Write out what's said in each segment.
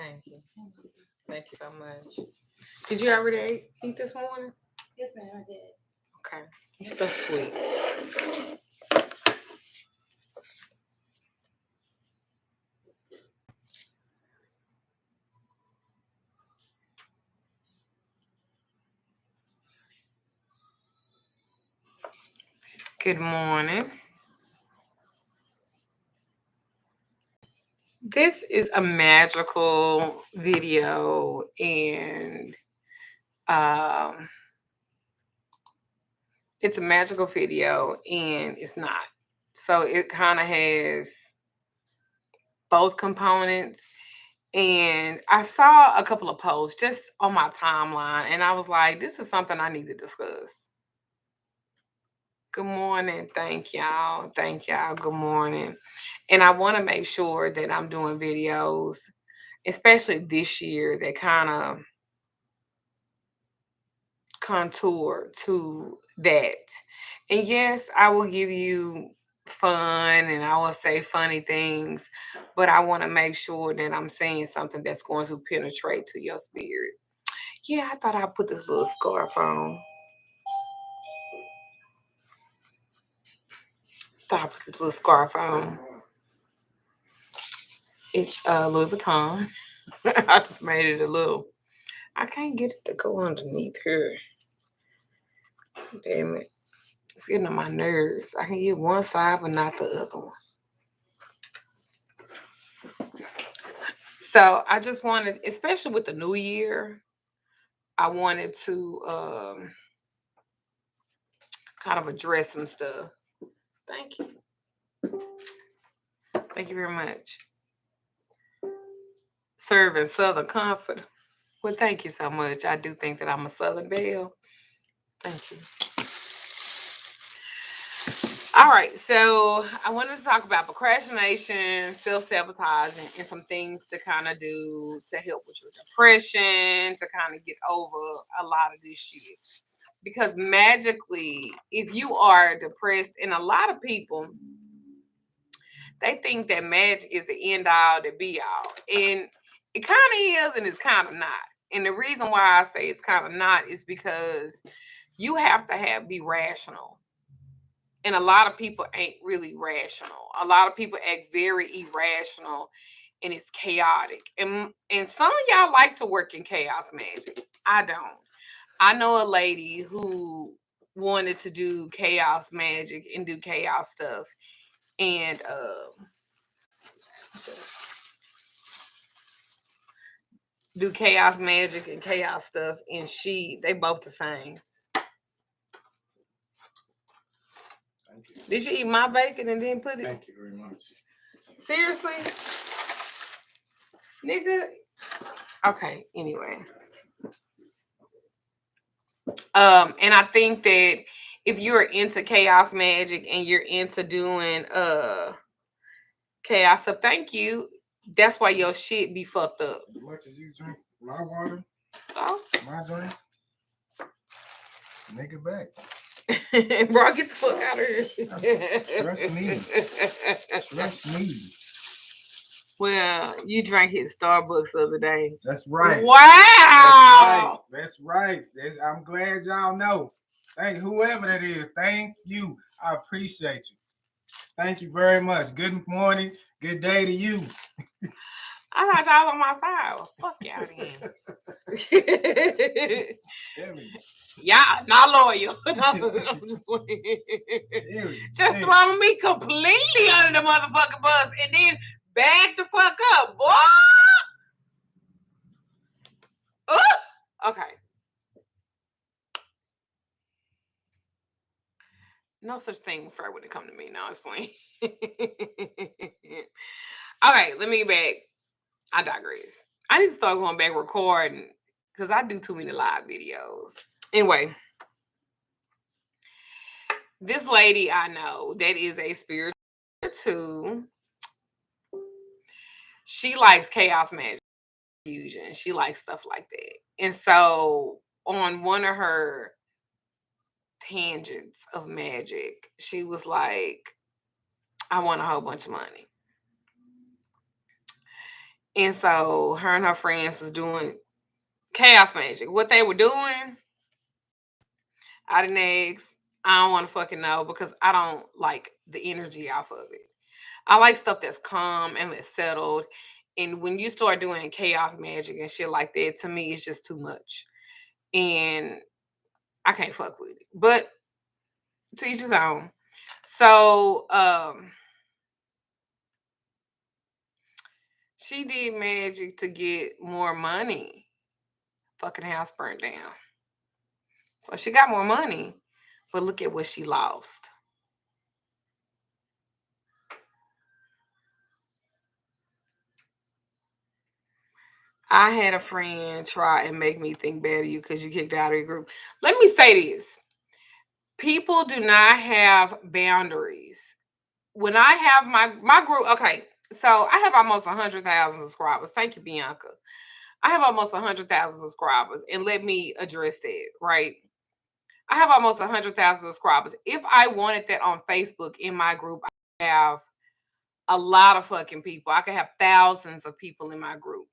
Thank you. Thank you so much. Did you already eat this morning? Yes, ma'am, I did. Okay. You're so sweet. Good morning. This is a magical video, and um, it's a magical video, and it's not. So it kind of has both components. And I saw a couple of posts just on my timeline, and I was like, this is something I need to discuss. Good morning. Thank y'all. Thank y'all. Good morning. And I want to make sure that I'm doing videos, especially this year, that kind of contour to that. And yes, I will give you fun and I will say funny things, but I want to make sure that I'm saying something that's going to penetrate to your spirit. Yeah, I thought I'd put this little scarf on. Thought I'd put this little scarf on. It's Louis Vuitton. I just made it a little. I can't get it to go underneath here. Damn it. It's getting on my nerves. I can get one side, but not the other one. So I just wanted, especially with the new year, I wanted to kind of address some stuff. Thank you. Thank you very much. Serving Southern Comfort. Well, thank you so much. I do think that I'm a Southern Belle. Thank you. All right, so I wanted to talk about procrastination, self-sabotaging, and some things to kind of do to help with your depression, to kind of get over a lot of this shit. Because magically, if you are depressed, and a lot of people, they think that magic is the end all, the be all. And it kind of is, and it's kind of not. And the reason why I say it's kind of not is because you have to be rational. And a lot of people ain't really rational. A lot of people act very irrational, and it's chaotic. And some of y'all like to work in chaos magic. I don't. I know a lady who wanted to do chaos magic and do chaos stuff. And do chaos magic and chaos stuff. And they both the same. Did you eat my bacon and then put it? Thank you very much. Seriously? Nigga? Okay, anyway. And I think that if you're into chaos magic and you're into doing chaos stuff, thank you. That's why your shit be fucked up. As much as you drink my water, So? my drink, make it back. Bro, get the fuck out of here. Trust me. Trust me. Well, you drank his Starbucks the other day. That's right. Wow. That's right. I'm glad y'all know. Thank whoever that is. Thank you. I appreciate you. Thank you very much. Good morning. Good day to you. I thought y'all was on my side. Well, fuck y'all then. Y'all not loyal. Just throwing me completely under the motherfucking bus and then back the fuck up, boy. Okay. No such thing fair when it comes to me. Now it's playing. Okay, let me get back. I digress. I need to start going back recording because I do too many live videos. Anyway, this lady I know that is a spiritual too. She likes chaos magic fusion. She likes stuff like that. And so on one of her tangents of magic, she was like, I want a whole bunch of money. And so her and her friends was doing chaos magic. What they were doing, I didn't ask. I don't want to fucking know because I don't like the energy off of it. I like stuff that's calm and that's settled. And when you start doing chaos magic and shit like that, to me, it's just too much. And I can't fuck with it. But to each his own. So she did magic to get more money. Fucking house burnt down. So she got more money. But look at what she lost. I had a friend try and make me think bad of you because you kicked out of your group. Let me say this. People do not have boundaries. When I have my group, okay, so I have almost 100,000 subscribers. Thank you, Bianca. I have almost 100,000 subscribers, and let me address that, right? I have almost 100,000 subscribers. If I wanted that on Facebook in my group, I have a lot of fucking people. I could have thousands of people in my group.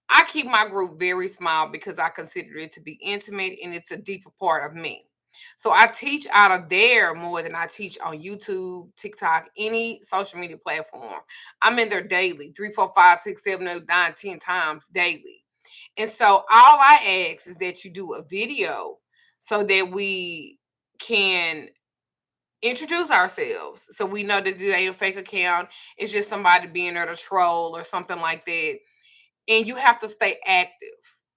I keep my group very small because I consider it to be intimate and it's a deeper part of me. So I teach out of there more than I teach on YouTube, TikTok, any social media platform. I'm in there daily, 3, 4, 5, 6, 7, 8, 9, 10 times daily. And so all I ask is that you do a video so that we can introduce ourselves. So we know that it ain't a fake account. It's just somebody being there to troll or something like that. And you have to stay active.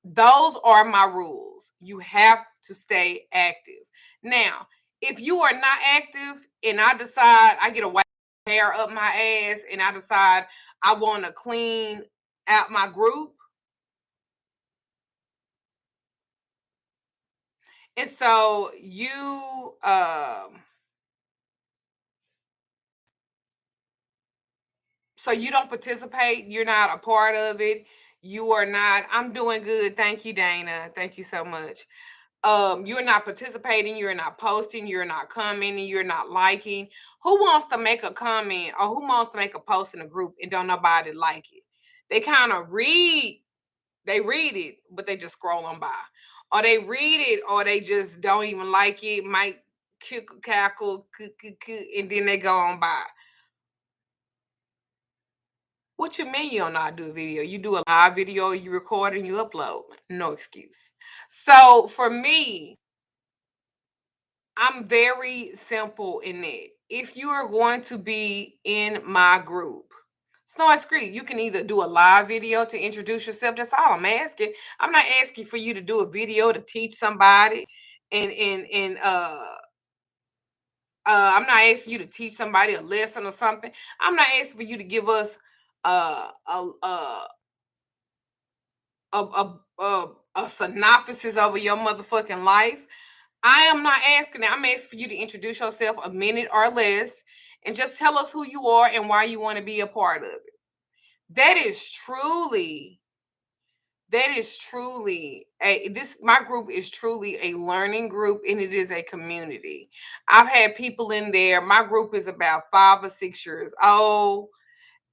Those are my rules. You have to stay active. Now, if you are not active and I decide I get a white hair up my ass and I decide I want to clean out my group, and so you don't participate, you're not a part of it, you are not. I'm doing good, thank you, Dana, thank you so much. You're not participating, you're not posting, you're not commenting, you're not liking. Who wants to make a comment or who wants to make a post in a group and don't nobody like it? They kind of read it, but they just scroll on by. Or they read it or they just don't even like it, might cackle, and then they go on by. What you mean you don't know how to do a video? You do a live video, you record and you upload. No excuse. So for me, I'm very simple in it. If you are going to be in my group, Snow and Scream, you can either do a live video to introduce yourself. That's all I'm asking. I'm not asking for you to do a video to teach somebody, and I'm not asking you to teach somebody a lesson or something. I'm not asking for you to give us uh, a a a a synopsis over your motherfucking life. I am not asking that. I'm asking for you to introduce yourself a minute or less and just tell us who you are and why you want to be a part of it. That is truly, that is truly a this my group is truly a learning group and it is a community. I've had people in there. My group is about 5 or 6 years old,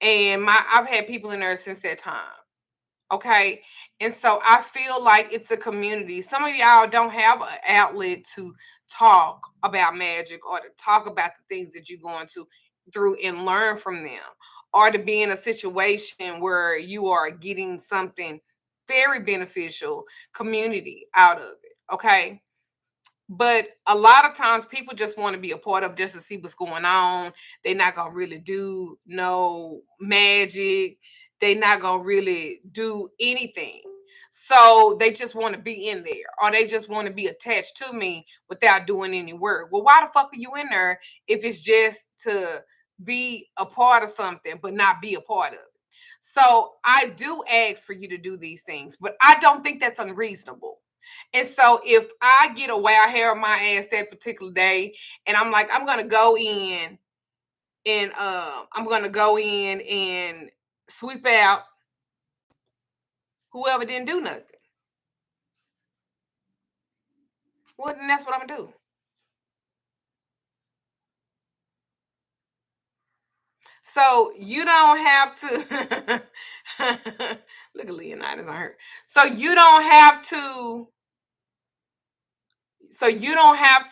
and I've had people in there since that time. Okay. And so I feel like it's a community. Some of y'all don't have an outlet to talk about magic or to talk about the things that you're going to through and learn from them, or to be in a situation where you are getting something very beneficial community out of it. Okay. But a lot of times people just want to be a part of just to see what's going on. They're not gonna really do no magic. They're not gonna really do anything. So they just want to be in there, or they just want to be attached to me without doing any work. Well, why the fuck are you in there if it's just to be a part of something but not be a part of it? So I do ask for you to do these things, but I don't think that's unreasonable. And so if I get a wild hair on my ass that particular day, and I'm like, I'm gonna go in and I'm gonna go in and sweep out whoever didn't do nothing. Well, then that's what I'm gonna do. So you don't have to look at Leonidas on her. So you don't have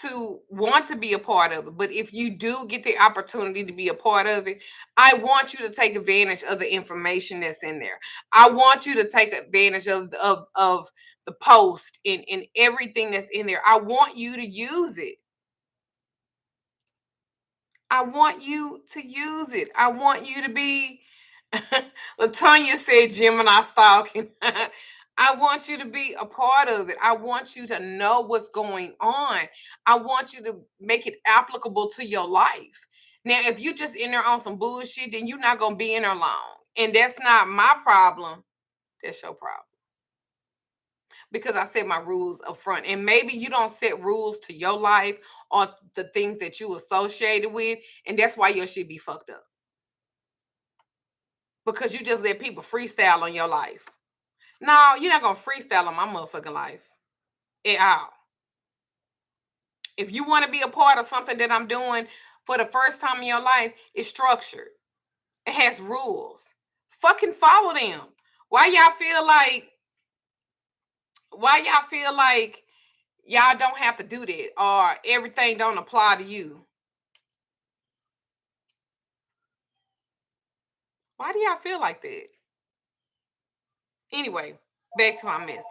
to want to be a part of it. But if you do get the opportunity to be a part of it, I want you to take advantage of the information that's in there. I want you to take advantage of the post and everything that's in there. I want you to use it. I want you to use it. I want you to be, Latonya said Gemini stalking. I want you to be a part of it. I want you to know what's going on. I want you to make it applicable to your life. Now, if you just in there on some bullshit, then you're not going to be in there long. And that's not my problem. That's your problem. Because I set my rules up front. And maybe you don't set rules to your life or the things that you associated with. And that's why your shit be fucked up. Because you just let people freestyle on your life. No, you're not going to freestyle on my motherfucking life at all. If you want to be a part of something that I'm doing for the first time in your life, it's structured. It has rules. Fucking follow them. Why y'all feel like y'all don't have to do that or everything don't apply to you? Why do y'all feel like that? Anyway, back to my message.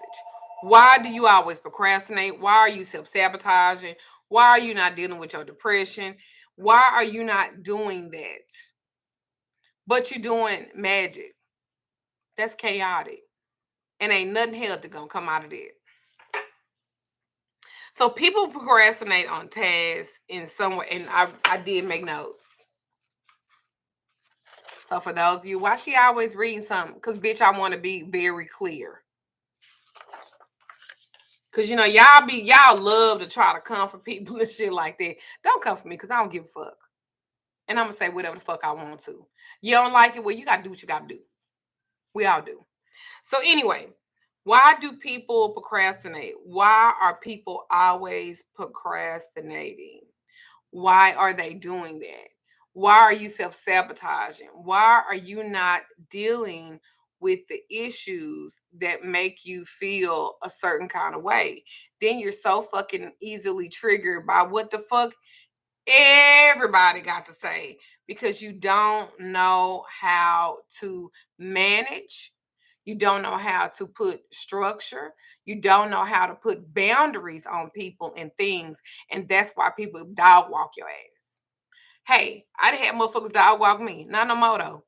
Why do you always procrastinate? Why are you self-sabotaging? Why are you not dealing with your depression? Why are you not doing that? But you're doing magic. That's chaotic. And ain't nothing healthy gonna come out of that. So people procrastinate on tasks in some way, and I did make notes. So for those of you, why she always reading something? Because bitch, I want to be very clear. Cause you know, y'all love to try to comfort people and shit like that. Don't comfort me because I don't give a fuck. And I'm gonna say whatever the fuck I want to. You don't like it? Well, you gotta do what you gotta do. We all do. So anyway, why do people procrastinate? Why are people always procrastinating? Why are they doing that? Why are you self-sabotaging? Why are you not dealing with the issues that make you feel a certain kind of way? Then you're so fucking easily triggered by what the fuck everybody got to say because you don't know how to manage. You don't know how to put structure. You don't know how to put boundaries on people and things. And that's why people dog walk your ass. Hey, I done had motherfuckers dog walk me. Not no more though.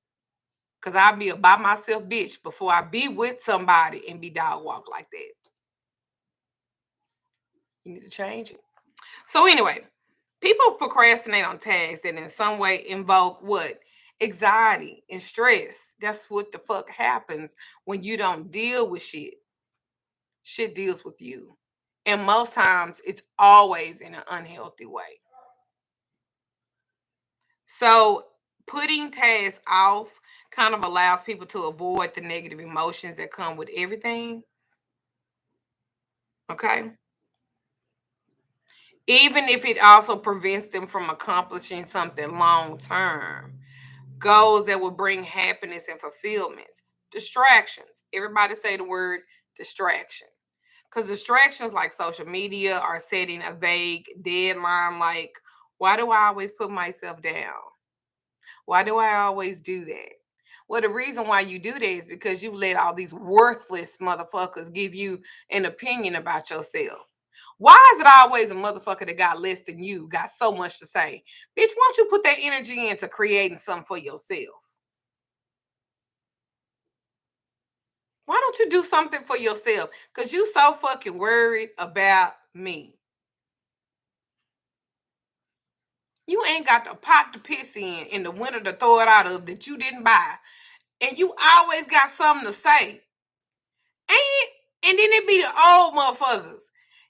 Because I'll be a by myself bitch before I be with somebody and be dog walk like that. You need to change it. So anyway, people procrastinate on tasks that in some way invoke what? Anxiety and stress. That's what the fuck happens when you don't deal with shit. Shit deals with you. And most times it's always in an unhealthy way. So putting tasks off kind of allows people to avoid the negative emotions that come with everything. Okay. Even if it also prevents them from accomplishing something long term. Goals that will bring happiness and fulfillments. Distractions. Everybody say the word distraction. Because distractions like social media are setting a vague deadline like, why do I always put myself down? Why do I always do that? Well, the reason why you do that is because you let all these worthless motherfuckers give you an opinion about yourself. Why is it always a motherfucker that got less than you, got so much to say? Bitch, why don't you put that energy into creating something for yourself? Why don't you do something for yourself? Because you so fucking worried about me. You ain't got the pot to piss in the winter to throw it out of that you didn't buy. And you always got something to say. Ain't it? And then it be the old motherfuckers.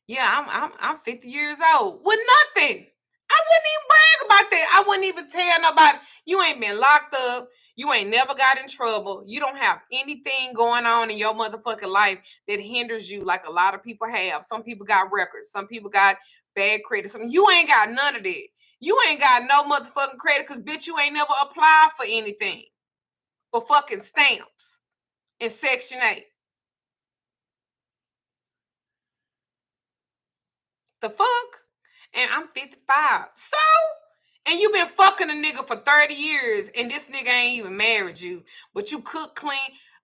Yeah, I'm 50 years old with nothing. I wouldn't even brag about that. I wouldn't even tell nobody. You ain't been locked up. You ain't never got in trouble. You don't have anything going on in your motherfucking life that hinders you like a lot of people have. Some people got records. Some people got bad credit. You ain't got none of that. You ain't got no motherfucking credit because, bitch, you ain't never applied for anything. For fucking stamps in Section 8. The fuck? And I'm 55. So? And you been fucking a nigga for 30 years and this nigga ain't even married you, but you cook clean.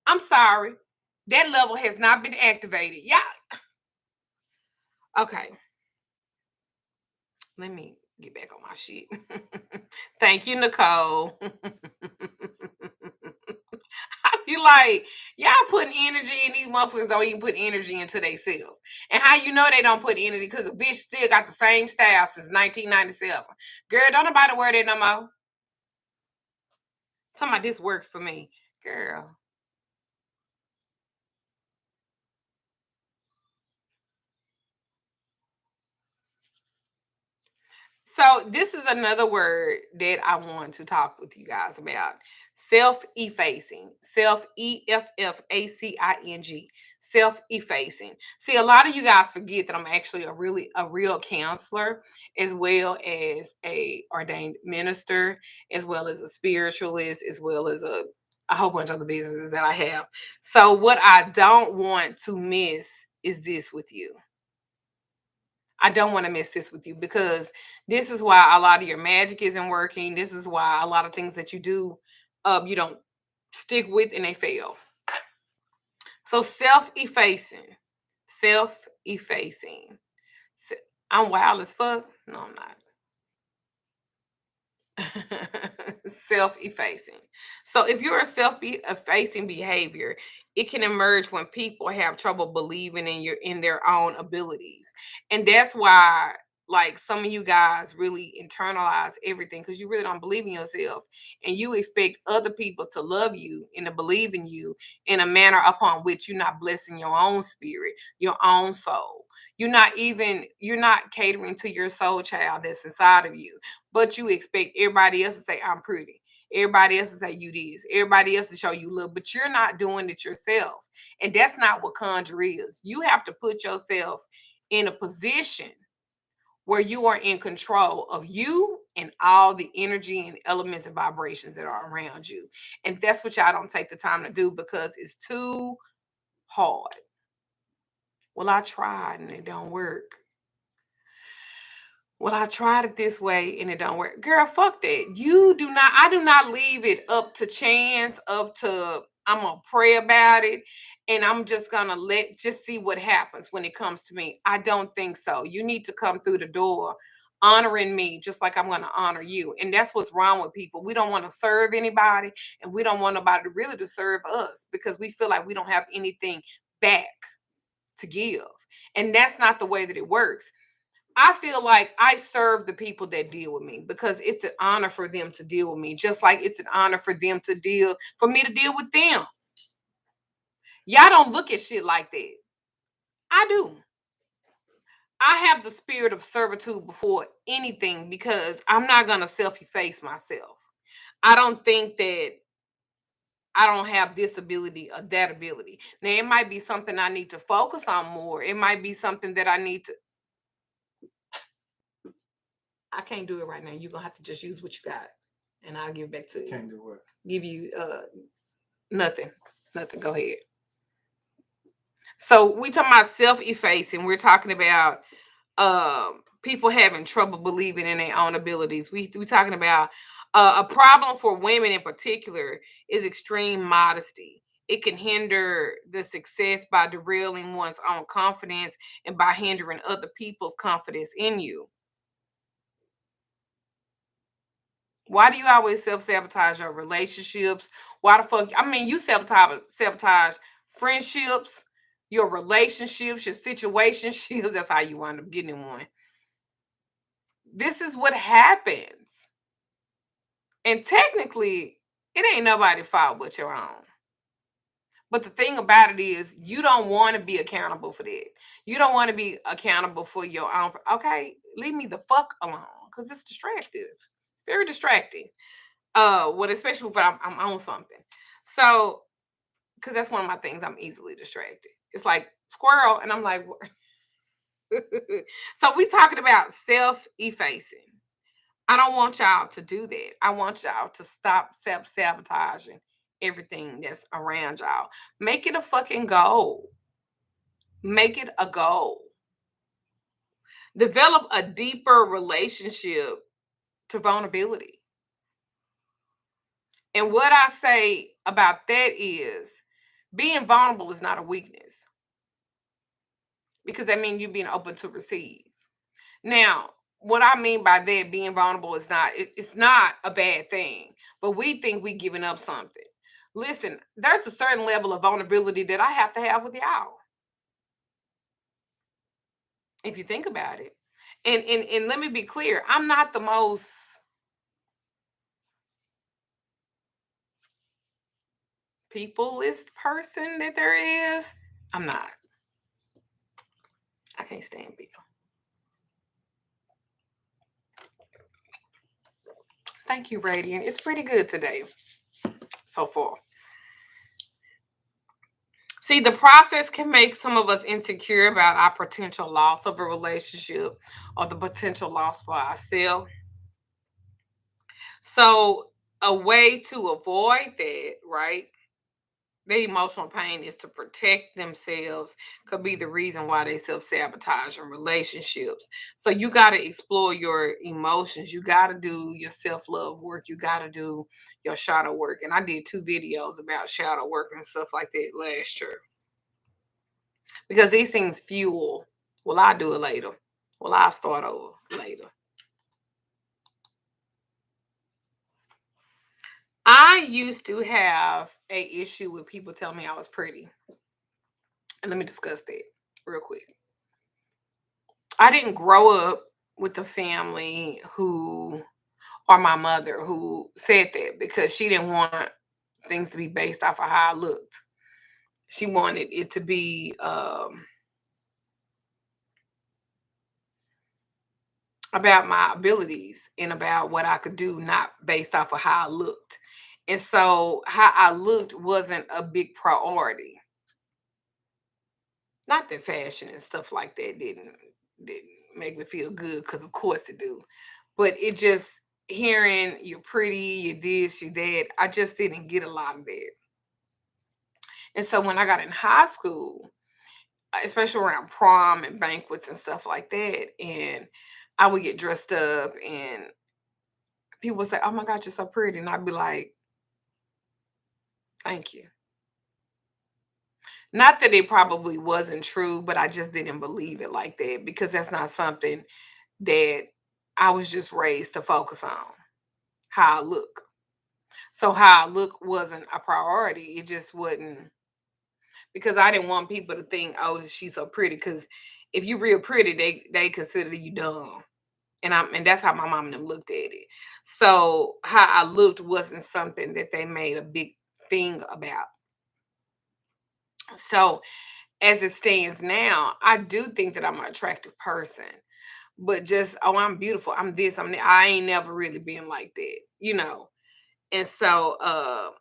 I'm sorry. That level has not been activated. Yeah. Okay. Let me get back on my shit. Thank you, Nicole. I be like, y'all putting energy in these motherfuckers don't even put energy into themselves. And how you know they don't put energy? Because a bitch still got the same style since 1997. Girl, don't nobody wear that no more. Somebody, this works for me. Girl. So this is another word that I want to talk with you guys about. Self-effacing. Self-effacing. Self-effacing. See, a lot of you guys forget that I'm actually a real counselor, as well as a ordained minister, as well as a spiritualist, as well as a whole bunch of other businesses that I have. So what I don't want to miss is this with you. I don't want to miss this with you because this is why a lot of your magic isn't working. This is why a lot of things that you do, you don't stick with and they fail. So self-effacing, self-effacing. I'm wild as fuck. No, I'm not. Self-effacing. So if you're a self-effacing behavior, it can emerge when people have trouble believing in their own abilities. And that's why, like, some of you guys really internalize everything because you really don't believe in yourself, and you expect other people to love you and to believe in you in a manner upon which you're not blessing your own spirit, your own soul. You're not catering to your soul child that's inside of you, but you expect everybody else to say, I'm pretty. Everybody else to say you this. Everybody else to show you love, but you're not doing it yourself. And that's not what conjure is. You have to put yourself in a position where you are in control of you and all the energy and elements and vibrations that are around you. And that's what y'all don't take the time to do because it's too hard. Well, I tried and it don't work. Well, I tried it this way and it don't work. Girl, fuck that. I do not leave it up to chance, I'm gonna pray about it and I'm just gonna just see what happens when it comes to me. I don't think so. You need to come through the door honoring me just like I'm gonna honor you. And that's what's wrong with people. We don't want to serve anybody and we don't want nobody really to serve us because we feel like we don't have anything back to give. And that's not the way that it works. I feel like I serve the people that deal with me because it's an honor for them to deal with me, just like it's an honor for me to deal with them. Y'all don't look at shit like that. I do. I have the spirit of servitude before anything because I'm not going to self-efface myself. I don't think that I don't have this ability or that ability. Now, it might be something I need to focus on more. It might be something that I need to. I can't do it right now. You're going to have to just use what you got. And I'll give it back to you. Can't do what? Give you nothing. Nothing. Go ahead. So we talking about self-effacing. We're talking about people having trouble believing in their own abilities. We talking about a problem for women in particular is extreme modesty. It can hinder the success by derailing one's own confidence and by hindering other people's confidence in you. Why do you always self-sabotage your relationships? Why the fuck? I mean, you sabotage friendships, your relationships, your situationships. That's how you wind up getting one. This is what happens. And technically, it ain't nobody's fault but your own. But the thing about it is, you don't want to be accountable for that. You don't want to be accountable for your own. Okay, leave me the fuck alone because it's distractive. It's very distracting. Especially if I'm on something. So, because that's one of my things, I'm easily distracted. It's like squirrel, and I'm like, so we talking about self-effacing. I don't want y'all to do that. I want y'all to stop self-sabotaging everything that's around y'all. Make it a fucking goal. Make it a goal. Develop a deeper relationship to vulnerability. And what I say about that is being vulnerable is not a weakness because that means you're being open to receive. Now, what I mean by that, being vulnerable is not, it's not a bad thing, but we think we giving up something. Listen, there's a certain level of vulnerability that I have to have with y'all. If you think about it. And let me be clear, I'm not the most peopleist person that there is. I'm not. I can't stand people. Thank you, Radiant. It's pretty good today so far. See, the process can make some of us insecure about our potential loss of a relationship or the potential loss for ourselves. So, a way to avoid that, right? The emotional pain is to protect themselves, could be the reason why they self-sabotage in relationships. So you got to explore your emotions. You got to do your self-love work. You got to do your shadow work. And I did 2 videos about shadow work and stuff like that last year because these things fuel. Well, I do it later. Well, I'll start over later. I used to have a issue with people telling me I was pretty. And let me discuss that real quick. I didn't grow up with a family who, or my mother who said that because she didn't want things to be based off of how I looked. She wanted it to be about my abilities and about what I could do, not based off of how I looked. And so how I looked wasn't a big priority. Not that fashion and stuff like that didn't make me feel good, because of course it do. But it just, hearing you're pretty, you're this, you're that, I just didn't get a lot of that. And so when I got in high school, especially around prom and banquets and stuff like that, and I would get dressed up and people would say, "Oh my God, you're so pretty." And I'd be like, "Thank you." Not that it probably wasn't true, but I just didn't believe it like that because that's not something that I was just raised to focus on, how I look. So how I look wasn't a priority. It just wouldn't, because I didn't want people to think, "Oh, she's so pretty." Because if you real pretty, they consider you dumb. And that's how my mom and them looked at it. So how I looked wasn't something that they made a big thing about. So as it stands now, I do think that I'm an attractive person. But just, oh, I'm beautiful, I'm this, I'm that. I ain't never really been like that. And so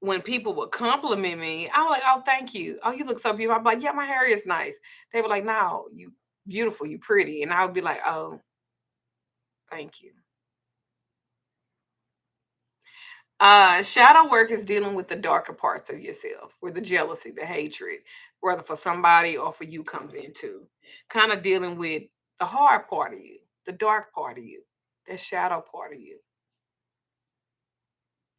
when people would compliment me, I was like, "Oh, thank you. Oh, you look so beautiful." I'm like, "Yeah, my hair is nice." They were like, "No, you beautiful, you pretty." And I would be like, "Oh, thank you." Shadow work is dealing with the darker parts of yourself, where the jealousy, the hatred, whether for somebody or for you, comes into. Kind of dealing with the hard part of you, the dark part of you, the shadow part of you.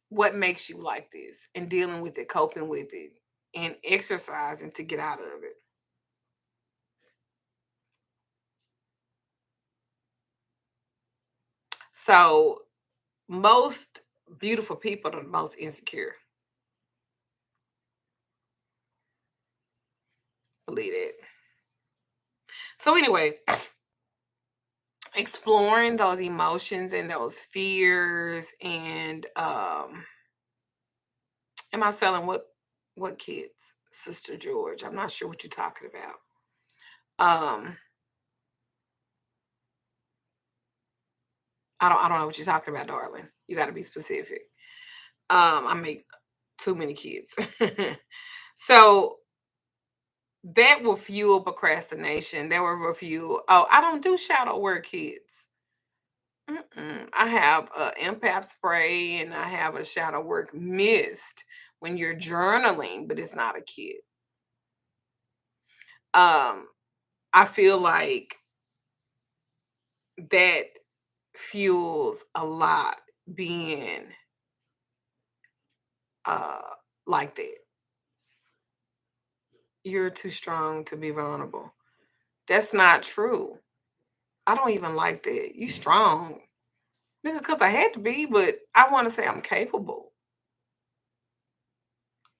What makes you like this, and dealing with it, coping with it, and exercising to get out of it. So most beautiful people are the most insecure. Believe it. So anyway, exploring those emotions and those fears, and am I selling what kids? Sister George. I'm not sure what you're talking about. Um, I don't know what you're talking about, darling. You gotta be specific. I make too many kids. So that will fuel procrastination. That will fuel, "Oh, I don't do shadow work, kids." I have a empath spray and I have a shadow work mist when you're journaling, but it's not a kit. Um, I feel like that fuels a lot being uh like that. You're too strong to be vulnerable. That's not true. I don't even like that. You strong. Nigga, because I had to be, but I want to say I'm capable.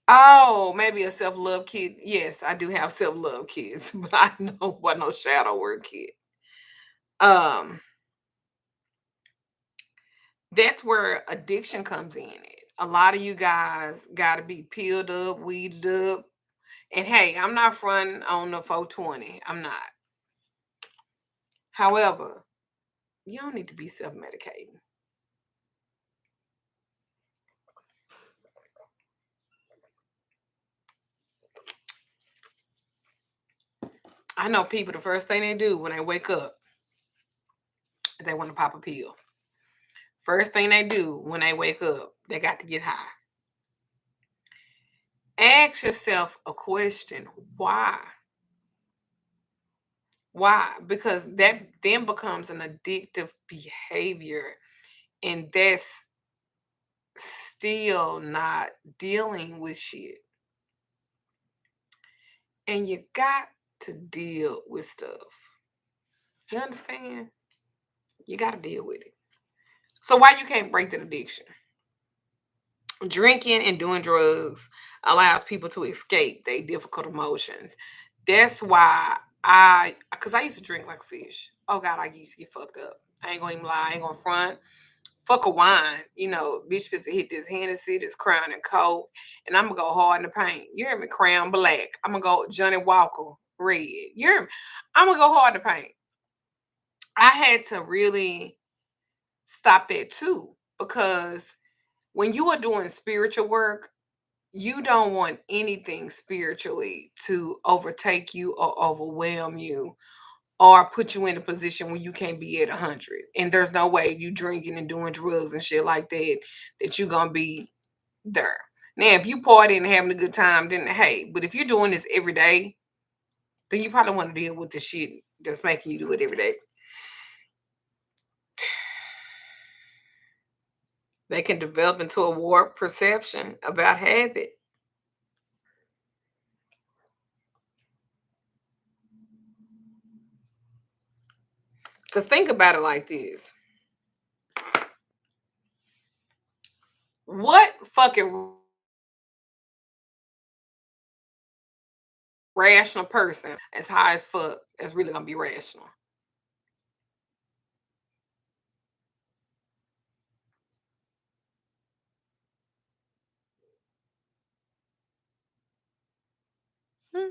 Oh, maybe a self-love kit. Yes, I do have self-love kits, but I know what no shadow work kit. Um, that's where addiction comes in. A lot of you guys got to be peeled up, weeded up. And hey, I'm not fronting on the 420. I'm not. However, you don't need to be self-medicating. I know people, the first thing they do when they wake up, they want to pop a pill. First thing they do when they wake up, they got to get high. Ask yourself a question. Why? Why? Because that then becomes an addictive behavior. And that's still not dealing with shit. And you got to deal with stuff. You understand? You got to deal with it. So why you can't break that addiction? Drinking and doing drugs allows people to escape their difficult emotions. That's why because I used to drink like a fish. Oh God, I used to get fucked up. I ain't gonna even lie. I ain't gonna front. Fuck a wine. You know, bitch fist to hit this Hennessy, this Crown and Coke, and I'm gonna go hard in the paint. You hear me? Crown Black. I'm gonna go Johnny Walker Red. You hear me? I'm gonna go hard in the paint. I had to really stop that too because when you are doing spiritual work, you don't want anything spiritually to overtake you or overwhelm you or put you in a position where you can't be at 100. And there's no way you drinking and doing drugs and shit like that that you're gonna be there. Now, if you partying and having a good time, then hey, but if you're doing this every day, then you probably want to deal with the shit that's making you do it every day. They can develop into a warped perception about habit. Because think about it like this. What fucking rational person as high as fuck is really gonna be rational? Hmm.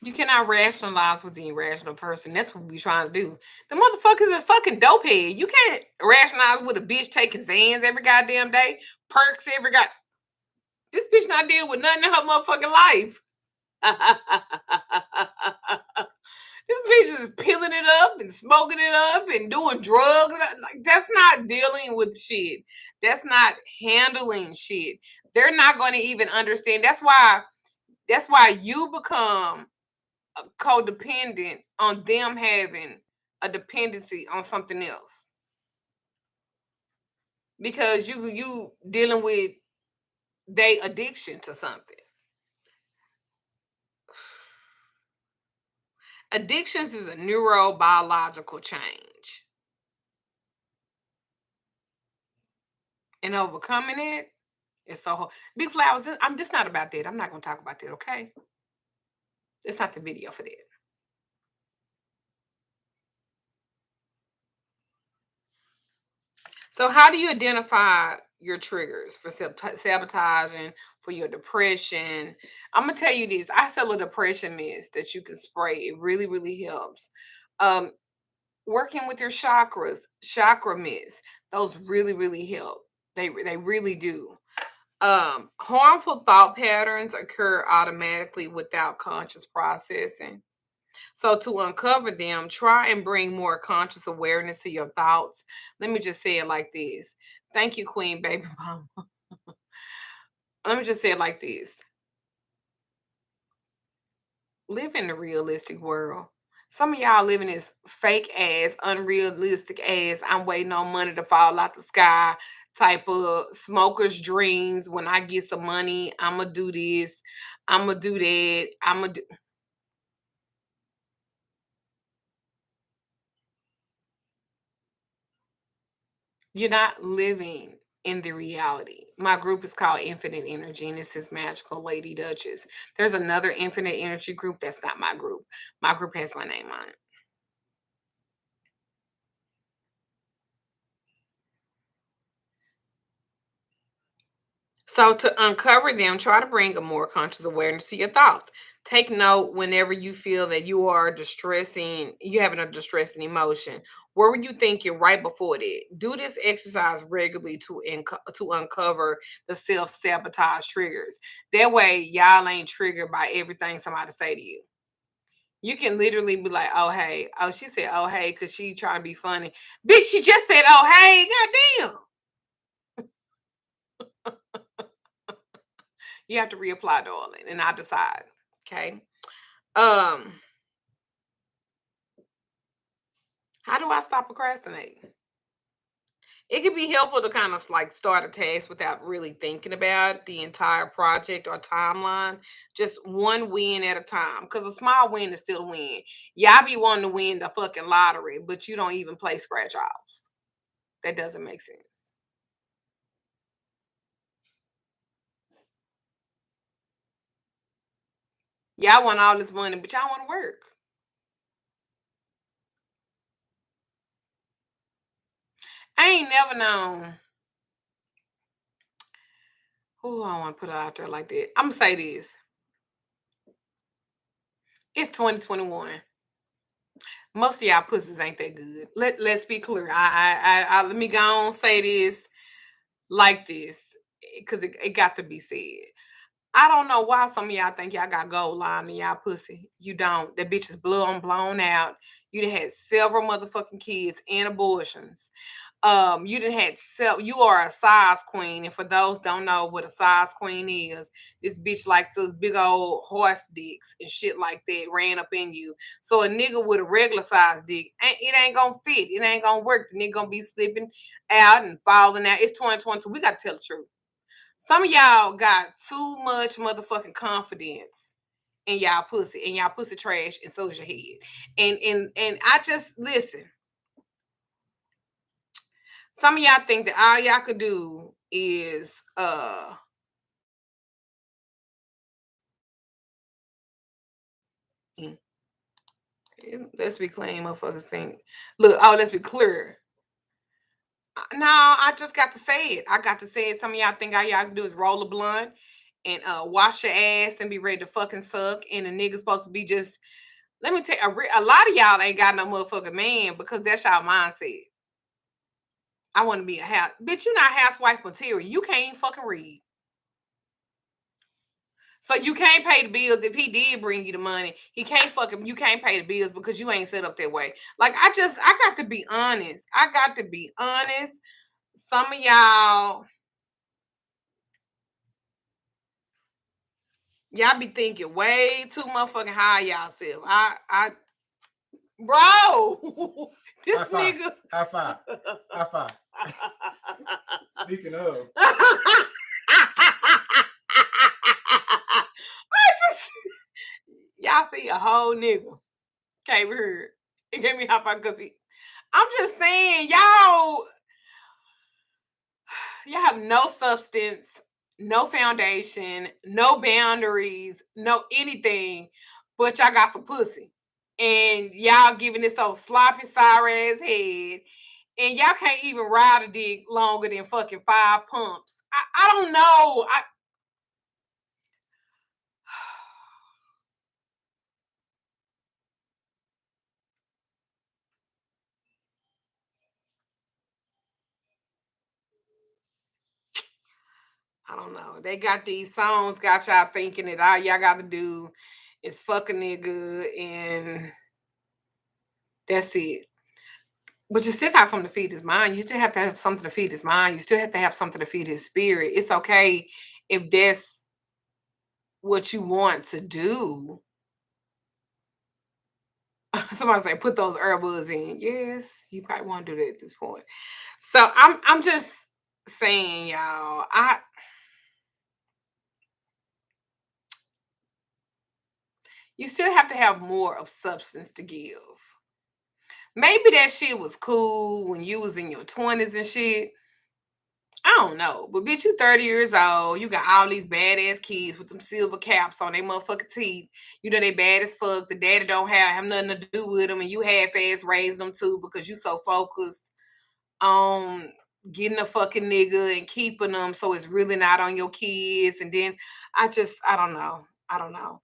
You cannot rationalize with the irrational person. That's what we trying to do. The motherfucker's a fucking dopehead. You can't rationalize with a bitch taking Zans every goddamn day, perks every god. This bitch not dealing with nothing in her motherfucking life. This bitch is peeling it up and smoking it up and doing drugs. Like that's not dealing with shit. That's not handling shit. They're not going to even understand. That's why you become codependent on them having a dependency on something else because you dealing with they addiction to something. Addictions is a neurobiological change, and overcoming it is so hard. Big flowers. I'm just not about that. I'm not gonna talk about that. Okay, it's not the video for that. So, how do you identify your triggers for sabotaging, for your depression? I'm gonna tell you this. I sell a depression mist that you can spray. It really, really helps. Um, Working with your chakras, chakra mist. Those really, really help. They really do. Harmful thought patterns occur automatically without conscious processing. So to uncover them, try and bring more conscious awareness to your thoughts. Let me just say it like this. Thank you, Queen Baby Mama. Let me just say it like this. Live in the realistic world. Some of y'all living this fake ass, unrealistic ass, I'm waiting on money to fall out the sky type of smoker's dreams. When I get some money, I'ma do this, I'ma do that, I'ma do. You're not living in the reality. My group is called Infinite Energy, and this is Magical Lady Duchess. There's another Infinite Energy group that's not my group. My group has my name on it. So to uncover them, try to bring a more conscious awareness to your thoughts. Take note whenever you feel that you are distressing, you having a distressing emotion. What were you thinking right before that? Do this exercise regularly to uncover the self sabotage triggers. That way, y'all ain't triggered by everything somebody say to you. You can literally be like, "Oh hey, oh she said, oh hey, cause she trying to be funny, bitch. She just said, oh hey, goddamn." You have to reapply, darling, and I decide. Okay. Um, how do I stop procrastinating? It can be helpful to kind of like start a task without really thinking about the entire project or timeline. Just one win at a time. Because a small win is still a win. Y'all be wanting to win the fucking lottery, but you don't even play scratch offs. That doesn't make sense. Y'all want all this money, but y'all want to work. I ain't never known. Oh, I don't want to put it out there like that. I'm gonna say this. It's 2021. Most of y'all pussies ain't that good. Let's be clear. I let me go on say this like this because it got to be said. I don't know why some of y'all think y'all got gold line in y'all pussy. You don't. That bitch is blown out. You done had several motherfucking kids and abortions. You didn't had you are a size queen, and for those don't know what a size queen is, this bitch likes those big old horse dicks and shit like that ran up in you. So a nigga with a regular size dick, it ain't gonna fit. It ain't gonna work. The nigga gonna be slipping out and falling out. It's 2022. We gotta tell the truth. Some of y'all got too much motherfucking confidence in y'all pussy, and y'all pussy trash, and so is your head. And I just listen. Some of y'all think that all y'all could do is let's be clean, motherfuckers think. Look, oh, let's be clear. No, I just got to say it. I got to say it. Some of y'all think all y'all can do is roll a blunt and wash your ass and be ready to fucking suck. And the nigga's supposed to be just. Let me tell you, a lot of y'all ain't got no motherfucking man because that's y'all mindset. I want to be a house. Bitch, you're not housewife material. You can't fucking read. So you can't pay the bills. If he did bring you the money, he can't fucking you can't pay the bills because you ain't set up that way. Like I got to be honest. I got to be honest. Some of y'all be thinking way too motherfucking high y'all self. Bro, this High five. nigga. High five. High five. Speaking of. I just y'all see a whole nigga came here. It gave me high five because I'm just saying, y'all have no substance, no foundation, no boundaries, no anything, but y'all got some pussy. And y'all giving this old sloppy, sorry ass head. And y'all can't even ride a dick longer than fucking 5 pumps. I don't know. I don't know. They got these songs, got y'all thinking that all y'all got to do is fuck a nigga, and that's it. But you still got something to feed his mind. You still have to have something to feed his mind. You still have to have something to feed his spirit. It's okay if that's what you want to do. Somebody say put those earbuds in. Yes, you probably want to do that at this point. So I'm just saying, y'all, you still have to have more of substance to give. Maybe that shit was cool when you was in your 20s and shit. I don't know. But bitch, you 30 years old. You got all these badass kids with them silver caps on their motherfucking teeth. You know they bad as fuck. The daddy don't have nothing to do with them. And you half-ass raised them too because you so focused on getting a fucking nigga and keeping them. So it's really not on your kids. And then I don't know. I don't know.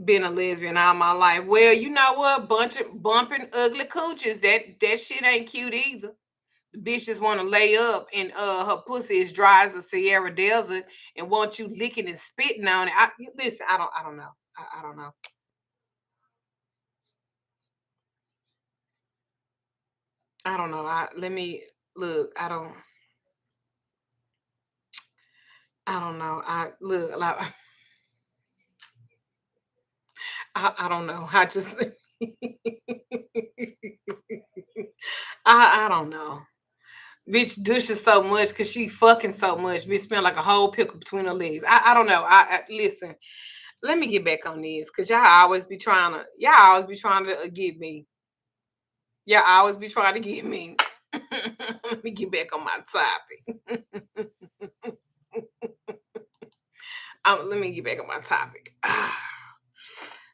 Been a lesbian all my life. Well, you know what? Bumping ugly cooches. That shit ain't cute either. The bitch just want to lay up and her pussy is dry as a Sierra Desert and want you licking and spitting on it. Listen, I don't know. I don't know. I don't know. Let me look. I don't know. I look like I don't know. I just I don't know. Bitch douches so much because she fucking so much. Bitch spent like a whole pickle between her legs. I don't know. I listen. Let me get back on this because y'all always be trying to get me. Y'all always be trying to get me. Let me get back on my topic. Let me get back on my topic.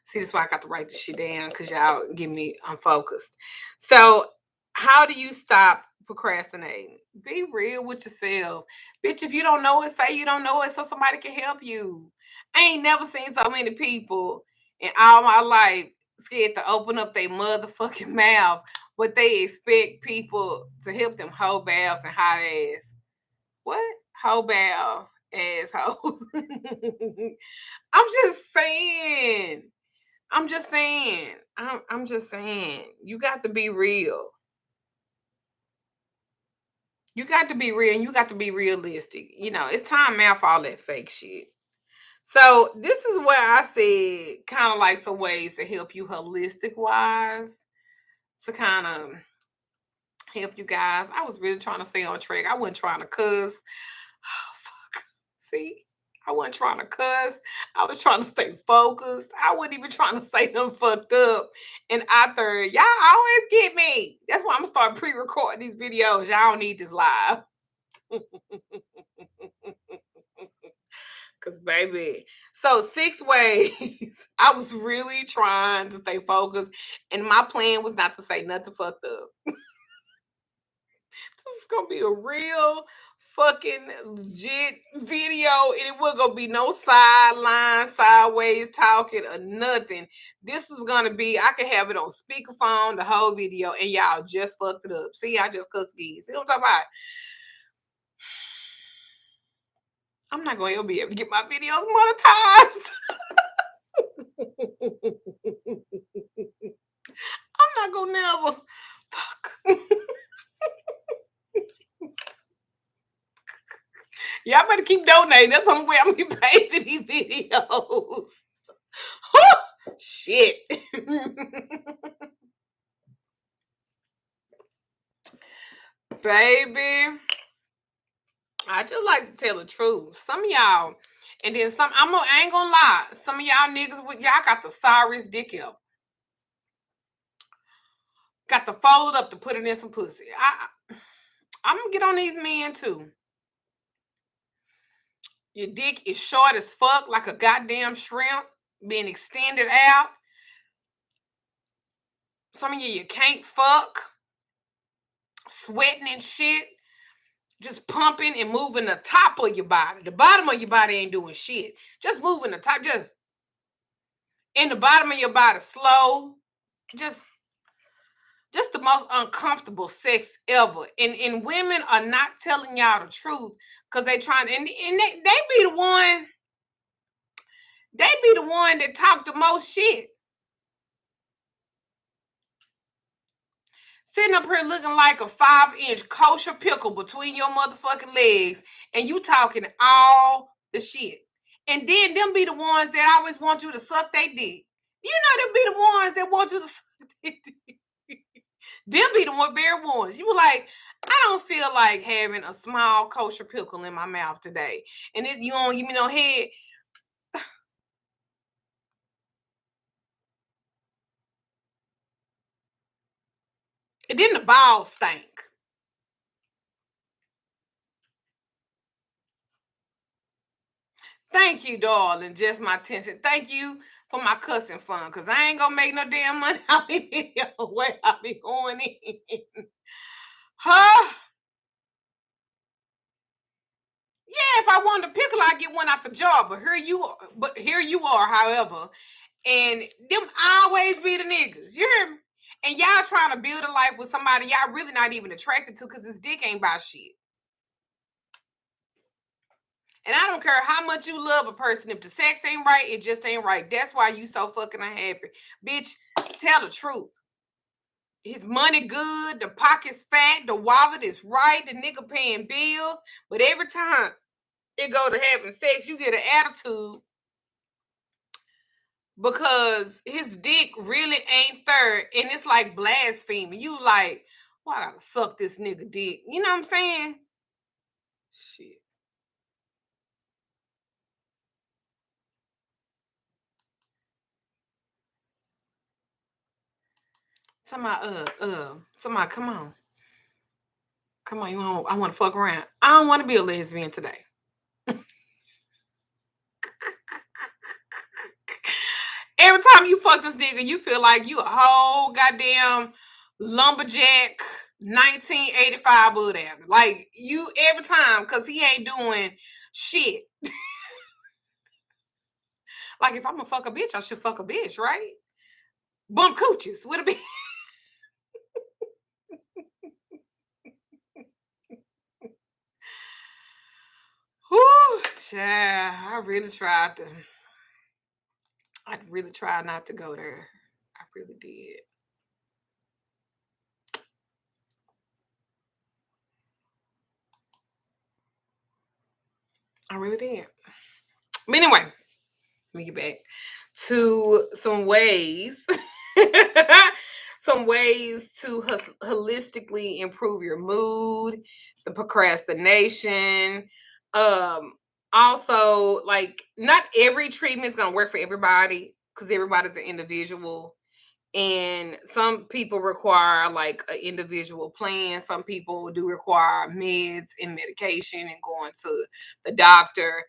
See, that's why I got to write this shit down because y'all get me unfocused. So, how do you stop procrastinating? Be real with yourself. Bitch, if you don't know it, say you don't know it so somebody can help you. I ain't never seen so many people in all my life scared to open up their motherfucking mouth, but they expect people to help them hoe baths and hot ass. What? Hoe bath assholes. I'm just saying. I'm just saying. You got to be real. You got to be real and you got to be realistic. You know, it's time out for all that fake shit. So this is where I said kind of like some ways to help you holistic wise to kind of help you guys. I was really trying to stay on track. I wasn't trying to cuss. Oh, fuck. See? I wasn't trying to cuss. I was trying to stay focused. I wasn't even trying to say nothing fucked up. And I thought, y'all always get me. That's why I'm going to start pre-recording these videos. Y'all don't need this live. Because, baby. So, 6 ways. I was really trying to stay focused. And my plan was not to say nothing fucked up. This is gonna be a real fucking legit video, and it wasn't gonna be no sideline, sideways talking or nothing. This is gonna be, I can have it on speakerphone, the whole video, and y'all just fucked it up. See, I just cussed geese. See what I'm talking about? I'm not gonna ever be able to get my videos monetized. I'm not gonna never. Fuck. Y'all better keep donating. That's the only way I'm gonna pay for these videos. Shit. Baby, I just like to tell the truth. Some of y'all, and then some, I ain't gonna lie. Some of y'all niggas with y'all got the sorriest dick ever. Got to fold it up to put it in some pussy. I'm gonna get on these men too. Your dick is short as fuck, like a goddamn shrimp, being extended out. Some of you can't fuck, sweating and shit, just pumping and moving the top of your body. The bottom of your body ain't doing shit. Just moving the top, just in the bottom of your body, slow. Just the most uncomfortable sex ever. And women are not telling y'all the truth because they trying, and they be the one They be the one that talk the most shit. Sitting up here looking like a 5-inch kosher pickle between your motherfucking legs, and you talking all the shit. And then them be the ones that always want you to suck their dick. You know them be the ones that want you to suck their dick. Them be the very ones. You were like, I don't feel like having a small kosher pickle in my mouth today. And if you don't give me no head. And then the balls stank. Thank you, darling. Just my 10 cents. Thank you for my cussing fun, because I ain't gonna make no damn money out in here where I be going in. Huh? Yeah, if I wanted a pickle, I'd get one out the jar. But here you are, however. And them always be the niggas. You hear me? And y'all trying to build a life with somebody y'all really not even attracted to, because this dick ain't about shit. And I don't care how much you love a person. If the sex ain't right, it just ain't right. That's why you so fucking unhappy. Bitch, tell the truth. His money good, the pocket's fat, the wallet is right, the nigga paying bills. But every time it go to having sex, you get an attitude because his dick really ain't third. And it's like blasphemy. You like, well, I gotta suck this nigga dick. You know what I'm saying? Shit. Somebody, come on. Come on, I want to fuck around. I don't want to be a lesbian today. Every time you fuck this nigga, you feel like you a whole goddamn lumberjack 1985 whatever. Like you every time, because he ain't doing shit. Like if I'm gonna fuck a bitch, I should fuck a bitch, right? Bump cooches. Would it be? Whoo, child. I really tried not to go there. I really did. I really did. But anyway, let me get back to some ways. Some ways to holistically improve your mood, the procrastination. Um, Also, like, not every treatment is gonna work for everybody because everybody's an individual. And some people require like an individual plan. Some people do require meds and medication and going to the doctor.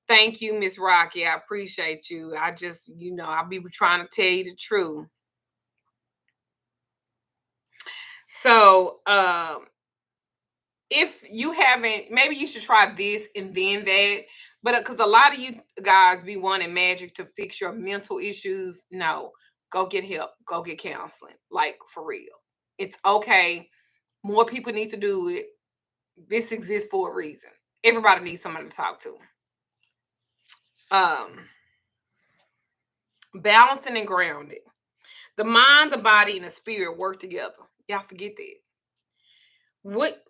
Thank you, Miss Rocky. I appreciate you. I just, I'll be trying to tell you the truth. So, if you haven't, maybe you should try this and then that. But because a lot of you guys be wanting magic to fix your mental issues, no, go get help, go get counseling, like for real. It's okay. More people need to do it. This exists for a reason. Everybody needs somebody to talk to. Um, Balancing and grounding. The mind, the body, and the spirit work together. Y'all forget that.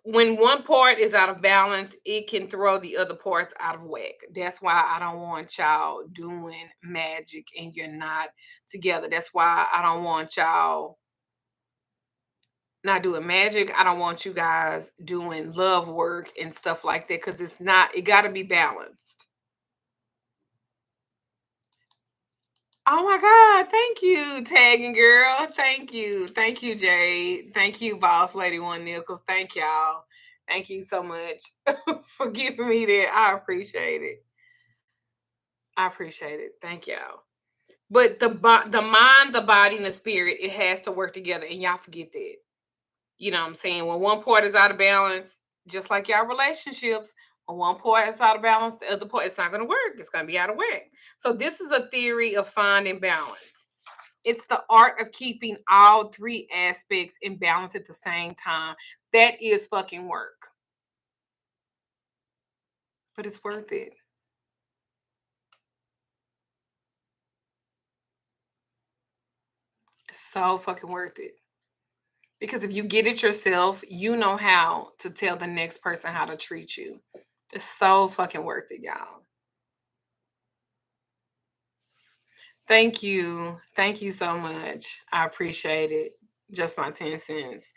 When one part is out of balance, it can throw the other parts out of whack. That's why I don't want y'all doing magic and you're not together. That's why I don't want y'all not doing magic. I don't want you guys doing love work and stuff like that, because it got to be balanced. Oh my God. Thank you, tagging girl. Thank you. Thank you, Jade. Thank you, Boss Lady One Nichols. Thank y'all. Thank you so much for giving me that. I appreciate it. I appreciate it. Thank y'all. But the mind, the body, and the spirit, it has to work together. And y'all forget that. You know what I'm saying? When one part is out of balance, just like y'all relationships, when one part is out of balance, the other part, it's not going to work. It's going to be out of whack. So this is a theory of finding balance. It's the art of keeping all three aspects in balance at the same time. That is fucking work. But it's worth it. So fucking worth it. Because if you get it yourself, you know how to tell the next person how to treat you. It's so fucking worth it, y'all. Thank you. Thank you so much. I appreciate it. Just my 10 cents.